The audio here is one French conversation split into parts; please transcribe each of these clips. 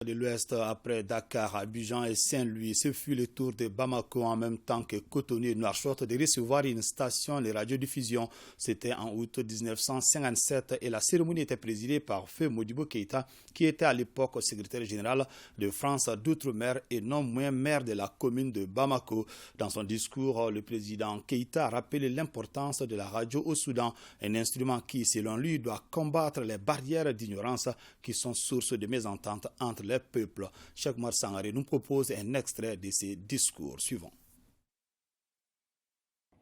de l'Ouest après Dakar, Abidjan et Saint-Louis. Ce fut le tour de Bamako en même temps que Cotonou et Nouakchott de recevoir une station de radiodiffusion. C'était en août 1957 et la cérémonie était présidée par Feu Modibo Keïta qui était à l'époque secrétaire général de France d'Outre-mer et non moins maire de la commune de Bamako. Dans son discours, le président Keïta a rappelé l'importance de la radio au Soudan, un instrument qui, selon lui, doit combattre les barrières d'ignorance qui sont source de mésentente entre les peuples. Cheikh Oumar Sangaré nous propose un extrait de ses discours suivants.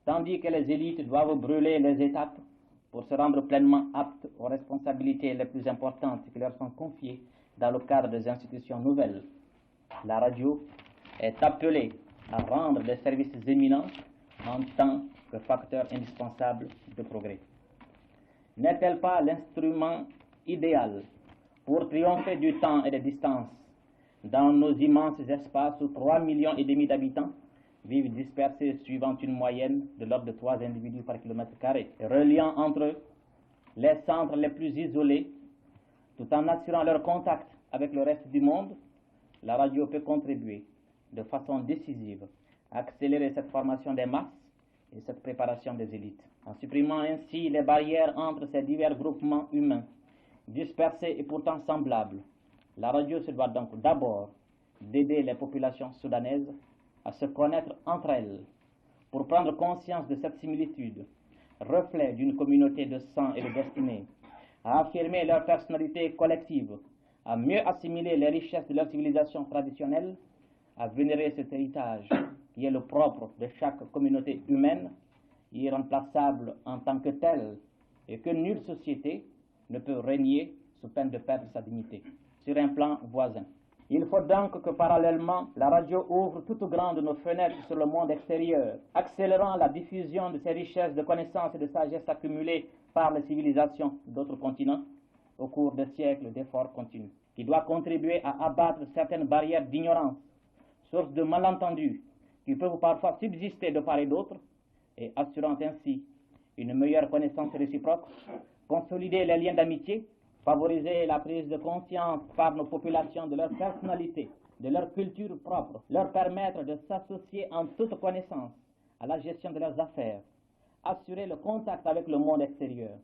Tandis que les élites doivent brûler les étapes pour se rendre pleinement aptes aux responsabilités les plus importantes qui leur sont confiées dans le cadre des institutions nouvelles, la radio est appelée à rendre des services éminents en tant que facteur indispensable de progrès. N'est-elle pas l'instrument idéal pour triompher du temps et des distances dans nos immenses espaces où 3,5 millions d'habitants vivent dispersés suivant une moyenne de l'ordre de 3 individus par kilomètre carré, reliant entre eux les centres les plus isolés, tout en assurant leur contact avec le reste du monde? La radio peut contribuer de façon décisive à accélérer cette formation des masses et cette préparation des élites, en supprimant ainsi les barrières entre ces divers groupements humains, dispersés et pourtant semblables. La radio se doit donc d'abord d'aider les populations soudanaises à se connaître entre elles, pour prendre conscience de cette similitude, reflet d'une communauté de sang et de destinée, à affirmer leur personnalité collective, à mieux assimiler les richesses de leur civilisation traditionnelle, à vénérer cet héritage qui est le propre de chaque communauté humaine, irremplaçable en tant que telle, et que nulle société ne peut régner sous peine de perdre sa dignité, sur un plan voisin. Il faut donc que parallèlement, la radio ouvre toutes grandes nos fenêtres sur le monde extérieur, accélérant la diffusion de ces richesses de connaissances et de sagesse accumulées par les civilisations d'autres continents au cours de siècles d'efforts continus, qui doit contribuer à abattre certaines barrières d'ignorance, source de malentendus qui peuvent parfois subsister de part et d'autre, et assurant ainsi une meilleure connaissance réciproque, consolider les liens d'amitié, favoriser la prise de conscience par nos populations de leur personnalité, de leur culture propre, leur permettre de s'associer en toute connaissance à la gestion de leurs affaires, assurer le contact avec le monde extérieur,